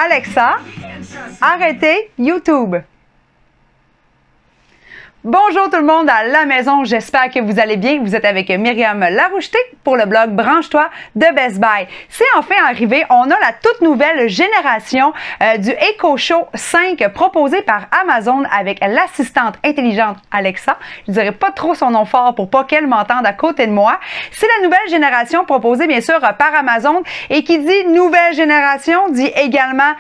Alexa, arrêtez YouTube. Bonjour tout le monde à la maison, j'espère que vous allez bien. Vous êtes avec Myriam Laroucheté pour le blog Branche-toi de Best Buy. C'est enfin arrivé, on a la toute nouvelle génération du Echo Show 5 proposé par Amazon avec l'assistante intelligente Alexa. Je ne dirais pas trop son nom fort pour pas qu'elle m'entende à côté de moi. C'est la nouvelle génération proposée bien sûr par Amazon et qui dit nouvelle génération dit également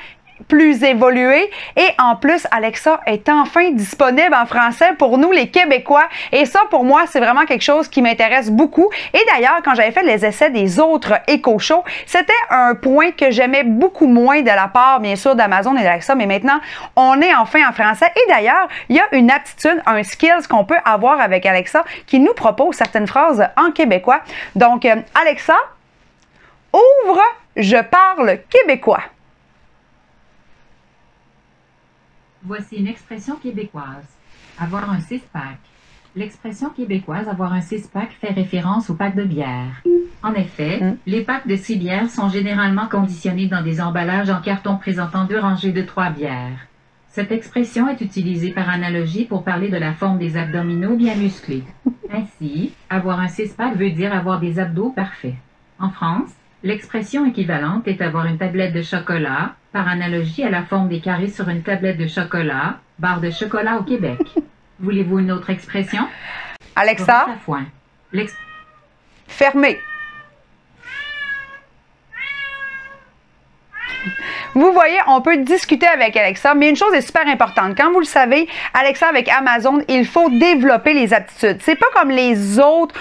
plus évolué et en plus Alexa est enfin disponible en français pour nous les Québécois et ça pour moi c'est vraiment quelque chose qui m'intéresse beaucoup et d'ailleurs quand j'avais fait les essais des autres Echo Show c'était un point que j'aimais beaucoup moins de la part bien sûr d'Amazon et d'Alexa mais maintenant on est enfin en français et d'ailleurs il y a une aptitude, un skills qu'on peut avoir avec Alexa qui nous propose certaines phrases en québécois donc Alexa ouvre je parle québécois. Voici une expression québécoise. Avoir un six-pack. L'expression québécoise avoir un six-pack fait référence au pack de bière. En effet, les packs de 6 bières sont généralement conditionnés dans des emballages en carton présentant 2 rangées de 3 bières. Cette expression est utilisée par analogie pour parler de la forme des abdominaux bien musclés. Ainsi, avoir un six-pack veut dire avoir des abdos parfaits. En France, l'expression équivalente est avoir une tablette de chocolat, par analogie à la forme des carrés sur une tablette de chocolat, barre de chocolat au Québec. Voulez-vous une autre expression? Alexa, fermez. Vous voyez, on peut discuter avec Alexa, mais une chose est super importante. Quand vous le savez, Alexa avec Amazon, il faut développer les aptitudes. C'est pas comme les autres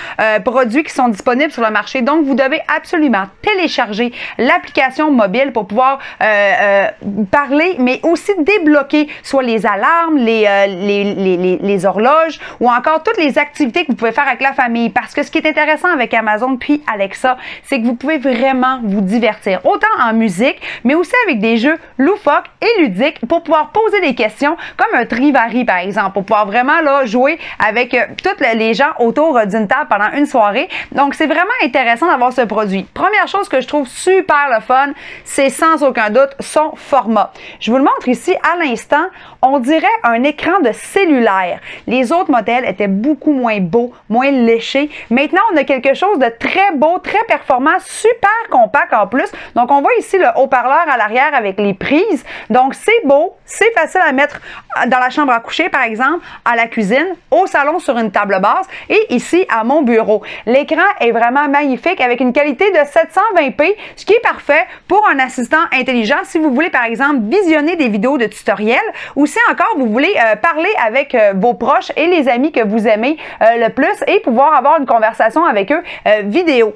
produits qui sont disponibles sur le marché. Donc, vous devez absolument télécharger l'application mobile pour pouvoir parler, mais aussi débloquer soit les alarmes, les horloges ou encore toutes les activités que vous pouvez faire avec la famille. Parce que ce qui est intéressant avec Amazon puis Alexa, c'est que vous pouvez vraiment vous divertir. Autant en musique, mais aussi avec des jeux loufoques et ludiques pour pouvoir poser des questions comme un Trivari par exemple, pour pouvoir vraiment là, jouer avec tous les gens autour d'une table pendant une soirée. Donc c'est vraiment intéressant d'avoir ce produit. Première chose que je trouve super le fun, c'est sans aucun doute son format. Je vous le montre ici à l'instant, on dirait un écran de cellulaire. Les autres modèles étaient beaucoup moins beaux, moins léchés. Maintenant on a quelque chose de très beau, très performant, super compact en plus. Donc on voit ici le haut-parleur à l'arrière avec les prises. Donc, c'est beau, c'est facile à mettre dans la chambre à coucher, par exemple, à la cuisine, au salon sur une table basse et ici à mon bureau. L'écran est vraiment magnifique avec une qualité de 720p, ce qui est parfait pour un assistant intelligent si vous voulez, par exemple, visionner des vidéos de tutoriels ou si encore vous voulez parler avec vos proches et les amis que vous aimez le plus et pouvoir avoir une conversation avec eux vidéo.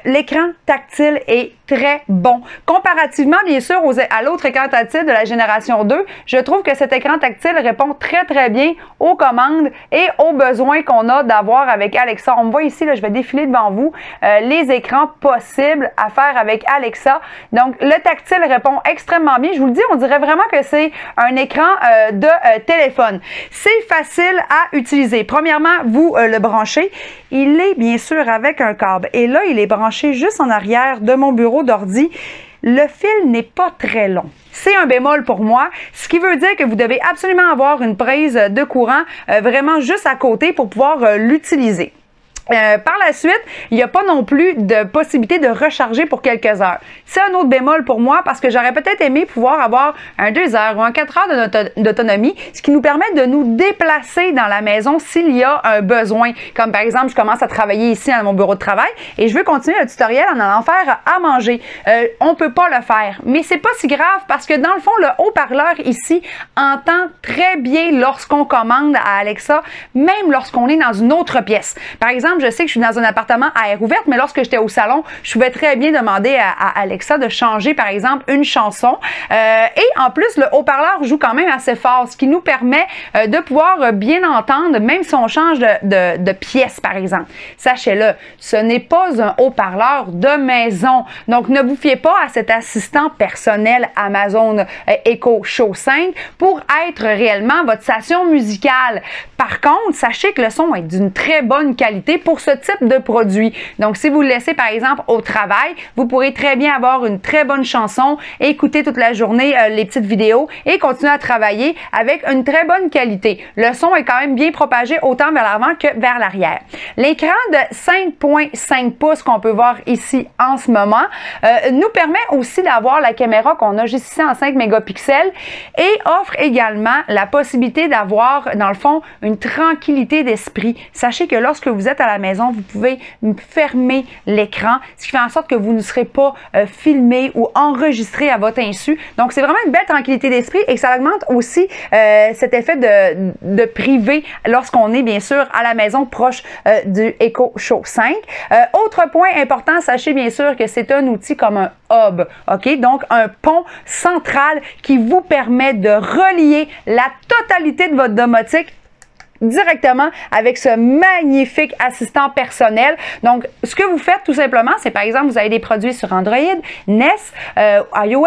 L'écran tactile est très bon. Comparativement, bien sûr, à l'autre écran tactile de la génération 2, je trouve que cet écran tactile répond très bien aux commandes et aux besoins qu'on a d'avoir avec Alexa. On me voit ici, là, je vais défiler devant vous les écrans possibles à faire avec Alexa. Donc, le tactile répond extrêmement bien. Je vous le dis, on dirait vraiment que c'est un écran de téléphone. C'est facile à utiliser. Premièrement, vous le branchez. Il est bien sûr avec un câble. Et là, il est branché juste en arrière de mon bureau d'ordi. Le fil n'est pas très long. C'est un bémol pour moi, ce qui veut dire que vous devez absolument avoir une prise de courant vraiment juste à côté pour pouvoir l'utiliser. Par la suite, il n'y a pas non plus de possibilité de recharger pour quelques heures. C'est un autre bémol pour moi parce que j'aurais peut-être aimé pouvoir avoir un 2 heures ou un 4 heures d'autonomie, ce qui nous permet de nous déplacer dans la maison s'il y a un besoin. Comme par exemple, je commence à travailler ici à mon bureau de travail et je veux continuer le tutoriel en allant faire à manger. On peut pas le faire, mais c'est pas si grave parce que dans le fond, le haut-parleur ici entend très bien lorsqu'on commande à Alexa, même lorsqu'on est dans une autre pièce. Par exemple, je sais que je suis dans un appartement à air ouverte, mais lorsque j'étais au salon, je pouvais très bien demander à Alexa de changer, par exemple, une chanson. Et en plus, le haut-parleur joue quand même assez fort, ce qui nous permet de pouvoir bien entendre, même si on change de pièce, par exemple. Sachez-le, ce n'est pas un haut-parleur de maison. Donc, ne vous fiez pas à cet assistant personnel Amazon Echo Show 5 pour être réellement votre station musicale. Par contre, sachez que le son est d'une très bonne qualité pour ce type de produit. Donc, si vous le laissez, par exemple, au travail, vous pourrez très bien avoir une très bonne chanson, écouter toute la journée les petites vidéos et continuer à travailler avec une très bonne qualité. Le son est quand même bien propagé autant vers l'avant que vers l'arrière. L'écran de 5.5 pouces qu'on peut voir ici en ce moment nous permet aussi d'avoir la caméra qu'on a juste ici en 5 mégapixels et offre également la possibilité d'avoir, dans le fond, une tranquillité d'esprit. Sachez que lorsque vous êtes à la maison, vous pouvez fermer l'écran, ce qui fait en sorte que vous ne serez pas filmé ou enregistré à votre insu. Donc, c'est vraiment une belle tranquillité d'esprit et ça augmente aussi cet effet de privé lorsqu'on est, bien sûr, à la maison proche du Echo Show 5. Autre point important, sachez bien sûr que c'est un outil comme un hub, OK? Donc, un pont central qui vous permet de relier la totalité de votre domotique directement avec ce magnifique assistant personnel. Donc, ce que vous faites tout simplement, c'est par exemple, vous avez des produits sur Android, NES, iOS,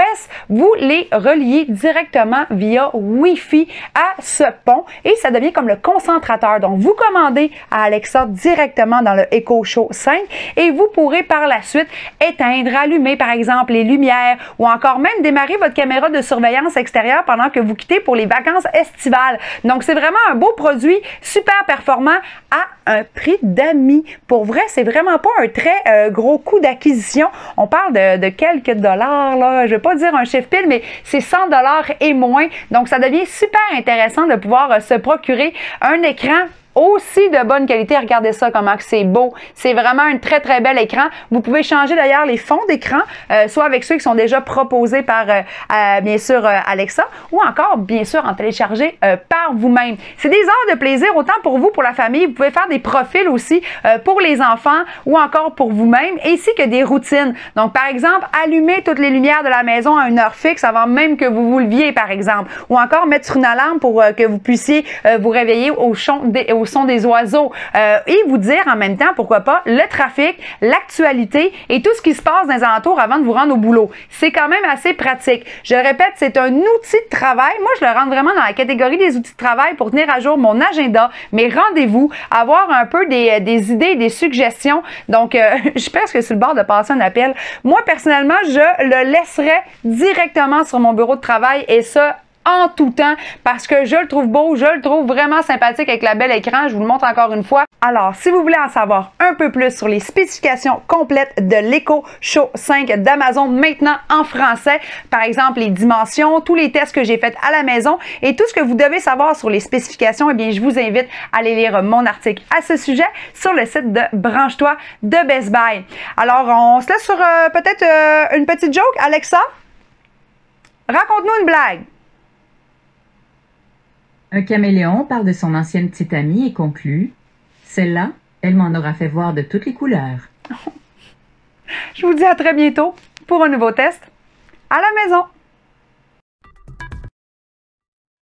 vous les reliez directement via Wi-Fi à ce pont et ça devient comme le concentrateur. Donc, vous commandez à Alexa directement dans le Echo Show 5 et vous pourrez par la suite éteindre, allumer par exemple les lumières ou encore même démarrer votre caméra de surveillance extérieure pendant que vous quittez pour les vacances estivales. Donc, c'est vraiment un beau produit super performant à un prix d'amis. Pour vrai, c'est vraiment pas un très gros coût d'acquisition. On parle de quelques dollars, là. Je vais pas dire un chiffre pile, mais c'est 100 dollars et moins. Donc, ça devient super intéressant de pouvoir se procurer un écran aussi de bonne qualité. Regardez ça, comment c'est beau. C'est vraiment un très, très bel écran. Vous pouvez changer d'ailleurs les fonds d'écran, soit avec ceux qui sont déjà proposés par, bien sûr, Alexa, ou encore, bien sûr, en télécharger par vous-même. C'est des heures de plaisir, autant pour vous, pour la famille. Vous pouvez faire des profils aussi pour les enfants ou encore pour vous-même, ainsi que des routines. Donc, par exemple, allumer toutes les lumières de la maison à une heure fixe avant même que vous vous leviez, par exemple. Ou encore mettre une alarme pour que vous puissiez vous réveiller au son des oiseaux et vous dire en même temps, pourquoi pas, le trafic, l'actualité et tout ce qui se passe dans les alentours avant de vous rendre au boulot. C'est quand même assez pratique. Je le répète, c'est un outil de travail. Moi, je le rentre vraiment dans la catégorie des outils de travail pour tenir à jour mon agenda, mes rendez-vous, avoir un peu des idées, des suggestions. Donc, je suis presque sur le bord de passer un appel. Moi, personnellement, je le laisserai directement sur mon bureau de travail et ça, en tout temps parce que je le trouve beau, je le trouve vraiment sympathique avec la belle écran. Je vous le montre encore une fois. Alors, si vous voulez en savoir un peu plus sur les spécifications complètes de l'Echo Show 5 d'Amazon maintenant en français, par exemple les dimensions, tous les tests que j'ai faits à la maison et tout ce que vous devez savoir sur les spécifications, eh bien, je vous invite à aller lire mon article à ce sujet sur le site de Branche-toi de Best Buy. Alors, on se laisse sur peut-être une petite joke. Alexa, raconte-nous une blague. Un caméléon parle de son ancienne petite amie et conclut « Celle-là, elle m'en aura fait voir de toutes les couleurs. » Je vous dis à très bientôt pour un nouveau test à la maison.